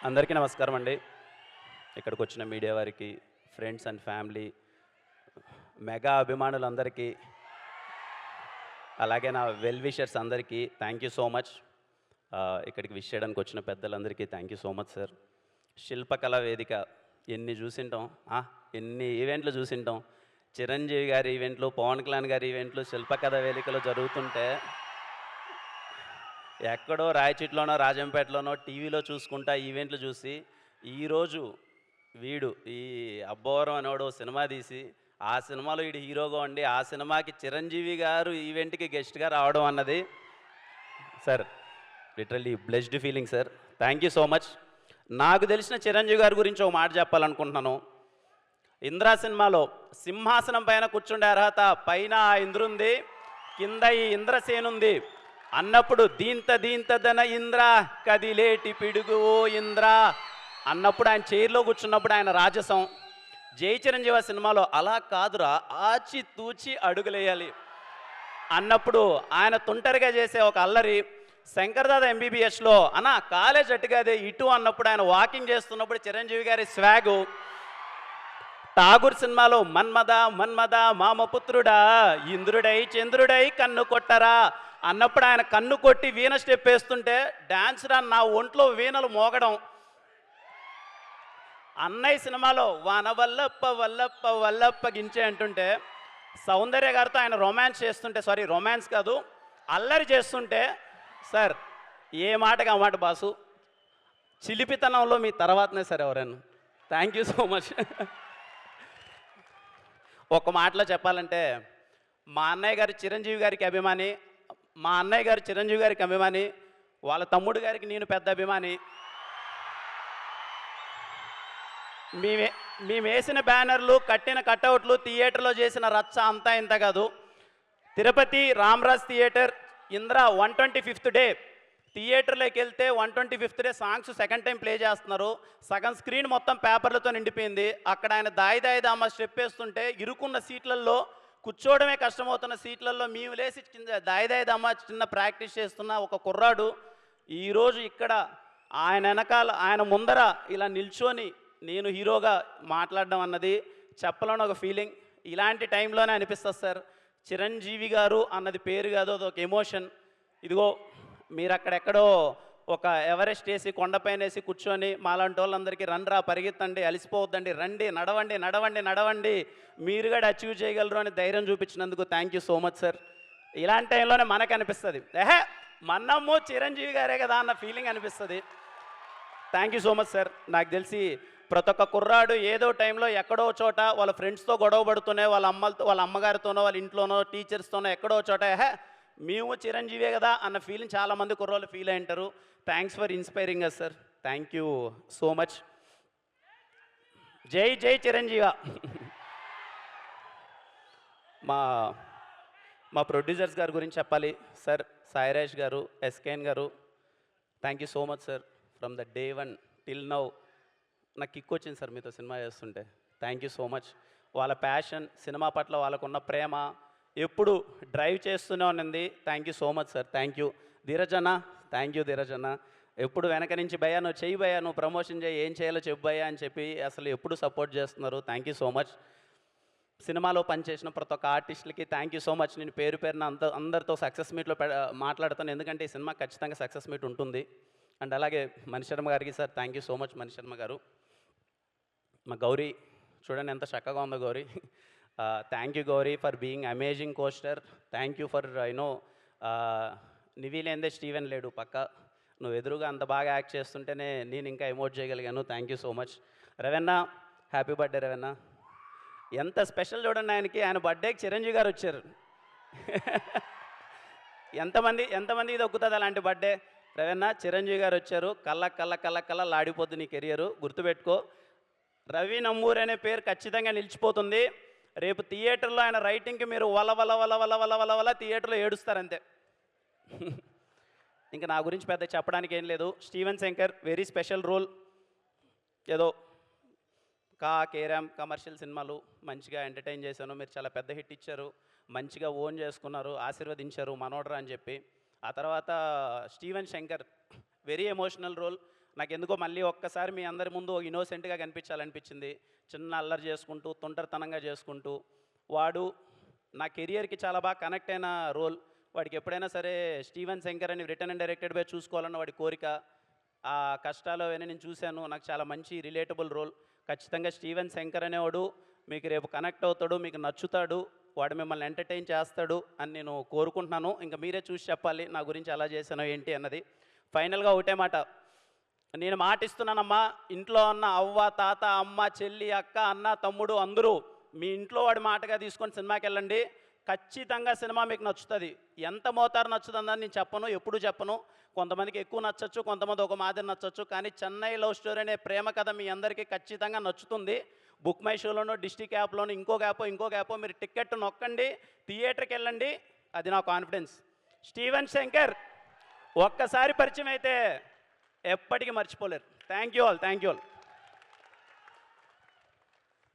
అందరికీ నమస్కారం అండి. ఇక్కడికి వచ్చిన మీడియా వారికి, ఫ్రెండ్స్ అండ్ ఫ్యామిలీ, మెగా అభిమానులందరికీ, అలాగే నా వెల్ విషర్స్ అందరికీ థ్యాంక్ యూ సో మచ్. ఇక్కడికి విష్ చేయడానికి వచ్చిన పెద్దలందరికీ thank you so much sir. శిల్పకళా వేదిక ఎన్ని చూసింటాం, ఎన్ని ఈవెంట్లు చూసింటాం. చిరంజీవి గారి ఈవెంట్లు, పవన్ కళ్యాణ్ గారి ఈవెంట్లు శిల్పకళా వేదికలో జరుగుతుంటే ఎక్కడో రాయచీట్లోనో రాజంపేటలోనో టీవీలో చూసుకుంటా ఈవెంట్లు చూసి, ఈరోజు వీడు ఈ అబ్బోరం అనేవాడు సినిమా తీసి ఆ సినిమాలో వీడు హీరోగా ఉండి ఆ సినిమాకి చిరంజీవి గారు ఈవెంట్కి గెస్ట్గా రావడం అన్నది sir literally blessed feeling sir. Thank you so much. నాకు తెలిసిన చిరంజీవి గారి గురించి ఒక మాట చెప్పాలనుకుంటున్నాను. ఇంద్రా సినిమాలో సింహాసనం పైన కూర్చుండే అర్హత పైన ఆ ఇంద్రుంది, కింద ఈ ఇంద్రసేనుంది అన్నప్పుడు దీంతదన ఇంద్ర కదిలేటి పిడుగు ఓ ఇంద్ర అన్నప్పుడు ఆయన చైర్లో కూర్చున్నప్పుడు ఆయన రాజసం. జై చిరంజీవి సినిమాలో అలా కాదురా ఆచి తూచి అడుగులేయాలి అన్నప్పుడు ఆయన తుంటరిగా చేసే ఒక అల్లరి. శంకర్దాద ఎంబీబీఎస్లో అన్న కాలేజ్ అట్టుగాదే ఇటు అన్నప్పుడు ఆయన వాకింగ్ చేస్తున్నప్పుడు చిరంజీవి గారి స్వాగు. ఠాగూర్ సినిమాలో మన్మద మన్మద మామపుత్రుడా ఇంద్రుడై చంద్రుడై కన్ను కొట్టరా అన్నప్పుడు ఆయన కన్ను కొట్టి వీణ స్టెప్ వేస్తుంటే డాన్స్ రా నా ఒంట్లో వీణలు మోగడం. అన్నయ్య సినిమాలో వాన వల్లప్ప వల్లప్ప వల్లప్ప గించే అంటుంటే సౌందర్య గారితో ఆయన రొమాన్స్ కాదు అల్లరి చేస్తుంటే సార్ ఏ మాటగా మాట బాసు చిలిపితనంలో మీ తర్వాతనే సార్ ఎవరైనా. Thank you so much. ఒక మాటలో చెప్పాలంటే మా అన్నయ్య గారు చిరంజీవి గారికి అభిమాని, వాళ్ళ తమ్ముడు గారికి నేను పెద్ద అభిమాని. మేము వేసిన బ్యానర్లు, కట్టిన కట్అవుట్లు, థియేటర్లో చేసిన రచ్చ అంతా ఇంత కాదు. Tirupati Ramaraj theatre Indra 125th day థియేటర్లోకి వెళ్తే 125th day songs second time play చేస్తున్నారు. సగం స్క్రీన్ మొత్తం పేపర్లతో నిండిపోయింది. అక్కడ ఆయన దాయి దామ స్టెప్ వేస్తుంటే ఇరుకున్న సీట్లలో కూర్చోవడమే కష్టమవుతున్న సీట్లలో మేము లేసి దాయి దామ చిన్న ప్రాక్టీస్ చేస్తున్న ఒక కుర్రాడు ఈరోజు ఇక్కడ ఆయన వెనకాల ఆయన ముందర ఇలా నిల్చొని నేను హీరోగా మాట్లాడడం అన్నది చెప్పలేని ఒక ఫీలింగ్. ఇలాంటి టైంలోనే అనిపిస్తుంది సార్ చిరంజీవి గారు అన్నది పేరు కాదు, అదొక ఎమోషన్. ఇదిగో మీరు అక్కడెక్కడో ఒక ఎవరెస్ట్ వేసి కొండపైన వేసి కూర్చొని మాలాంటి వాళ్ళందరికీ రండ్రా పరిగెత్తండి అలసిపోవద్దండి రండి నడవండి నడవండి నడవండి మీరు కూడా అచీవ్ చేయగలరు అని ధైర్యం చూపించినందుకు thank you so much sir. ఇలాంటి టైంలోనే మనకు అనిపిస్తుంది మన్నమ్ము చిరంజీవి గారే కదా అన్న ఫీలింగ్ అనిపిస్తుంది. Thank you so much sir. నాకు తెలిసి ప్రతి ఒక్క కుర్రాడు ఏదో టైంలో ఎక్కడో చోట వాళ్ళ ఫ్రెండ్స్తో గొడవ పడుతూనే వాళ్ళ అమ్మగారితోనో వాళ్ళ ఇంట్లోనో టీచర్స్తోనో ఎక్కడో చోట మేము చిరంజీవే కదా అన్న ఫీలింగ్ చాలామంది కుర్రోళ్ళు ఫీల్ అయి ఉంటారు. Thanks for inspiring us sir. Thank you so much. జై జై చిరంజీవ. మా ప్రొడ్యూసర్స్ గారి గురించి చెప్పాలి సార్. సాయిరాజ్ గారు, ఎస్కేఎన్ గారు, thank you so much sir. From the day 1 till now నాకు కిక్ వచ్చింది సార్ మీతో సినిమా చేస్తుంటే. Thank you so much. వాళ్ళ ప్యాషన్, సినిమా పట్ల వాళ్ళకున్న ప్రేమ ఎప్పుడు డ్రైవ్ చేస్తూనే ఉన్నది. Thank you so much sir. Thank you Dheeraj అన్న. థ్యాంక్ యూ ధీరజ్ అన్న. ఎప్పుడు వెనక నుంచి భయ్యా నువ్వు చెయ్యి భయ్యా, నువ్వు ప్రమోషన్ చేయి, ఏం చేయాలో చెప్పు భయ్యా అని చెప్పి అసలు ఎప్పుడు సపోర్ట్ చేస్తున్నారు. Thank you so much. సినిమాలో పనిచేసిన ప్రతి ఒక్క ఆర్టిస్టులకి థ్యాంక్ యూ సో మచ్. నేను పేరు పేరున అందరితో సక్సెస్ మీట్లో మాట్లాడుతాను, ఎందుకంటే ఈ సినిమా ఖచ్చితంగా సక్సెస్ మీట్ ఉంటుంది. అండ్ అలాగే మణిశర్మ గారికి sir thank you so much. Manisharma గారు, మా గౌరీ చూడండి ఎంత చక్కగా ఉందో Gauri. Thank you Gauri for being amazing costar. Thank you for నివిలేందే స్టీవెన్ లేడు పక్క, నువ్వు ఎదురుగా అంత బాగా యాక్ట్ చేస్తుంటేనే నేను ఇంకా ఎమోట్ చేయగలిగాను. Thank you so much. Ravanna happy birthday Ravanna. ఎంత స్పెషల్ చూడండి ఆయనకి, ఆయన బర్త్డేకి చిరంజీవి గారు వచ్చారు. ఎంతమంది ఇది ఒక్కుతుంది అలాంటి బర్త్డే. రవెన్న చిరంజీవి గారు వచ్చారు, కళ్ళ లాడిపోద్ది నీ కెరియరు, గుర్తుపెట్టుకో. రవి నంబూరి అనే పేరు ఖచ్చితంగా నిలిచిపోతుంది. రేపు థియేటర్లో ఆయన రైటింగ్కి మీరు వల థియేటర్లో ఏడుస్తారంతే. ఇంకా నా గురించి పెద్ద చెప్పడానికి ఏం లేదు. Steven Shankar very special role. ఏదో కేరామ్ కమర్షియల్ సినిమాలు మంచిగా ఎంటర్టైన్ చేశాను, మీరు చాలా పెద్ద హిట్ ఇచ్చారు, మంచిగా ఓన్ చేసుకున్నారు, ఆశీర్వదించారు మనోడ్రా అని చెప్పి. ఆ తర్వాత Steven Shankar very emotional role. నాకు ఎందుకో మళ్ళీ ఒక్కసారి మీ అందరి ముందు ఇన్నోసెంట్గా కనిపించాలనిపించింది. చిన్న అల్లరి చేసుకుంటూ తొంటరితనంగా చేసుకుంటూ వాడు నా కెరియర్కి చాలా బాగా కనెక్ట్ అయిన రోల్. వాడికి ఎప్పుడైనా సరే స్టీవెన్ శంకర్ అని రిటర్న్ అండ్ డైరెక్టెడ్ బై చూసుకోవాలన్న వాడి కోరిక, ఆ కష్టాలు అవన్నీ నేను చూశాను. నాకు చాలా మంచి రిలేటబుల్ రోల్. ఖచ్చితంగా స్టీవెన్ శంకర్ అనేవాడు మీకు రేపు కనెక్ట్ అవుతాడు, మీకు నచ్చుతాడు, వాడు మిమ్మల్ని ఎంటర్టైన్ చేస్తాడు అని నేను కోరుకుంటున్నాను. ఇంకా మీరే చూసి చెప్పాలి నా గురించి ఎలా చేశానో ఏంటి అన్నది. ఫైనల్గా ఒకటే మాట, నేను మాటిస్తున్నానమ్మా, ఇంట్లో ఉన్న అవ్వ, తాత, అమ్మ, చెల్లి, అక్క, అన్న, తమ్ముడు అందరూ మీ ఇంట్లో వాడి మాటగా తీసుకొని సినిమాకి వెళ్ళండి. ఖచ్చితంగా సినిమా మీకు నచ్చుతుంది. ఎంత మోతారు నచ్చుతుందని నేను చెప్పను, ఎప్పుడు చెప్పను. కొంతమందికి ఎక్కువ నచ్చచ్చు, కొంతమంది ఒక మాదిరి నచ్చచ్చు. కానీ చెన్నై లవ్ స్టోరీ అనే ప్రేమ కథ మీ అందరికీ ఖచ్చితంగా నచ్చుతుంది. బుక్ మై షోలోనో, డిస్ట్రిక్ట్ యాప్లోనో, ఇంకొక యాపో మీరు టికెట్ నొక్కండి, థియేటర్కి వెళ్ళండి. అది నా కాన్ఫిడెన్స్. స్టీవెన్ శంకర్ ఒక్కసారి పరిచయం అయితే ఎప్పటికీ మర్చిపోలేరు. Thank you all.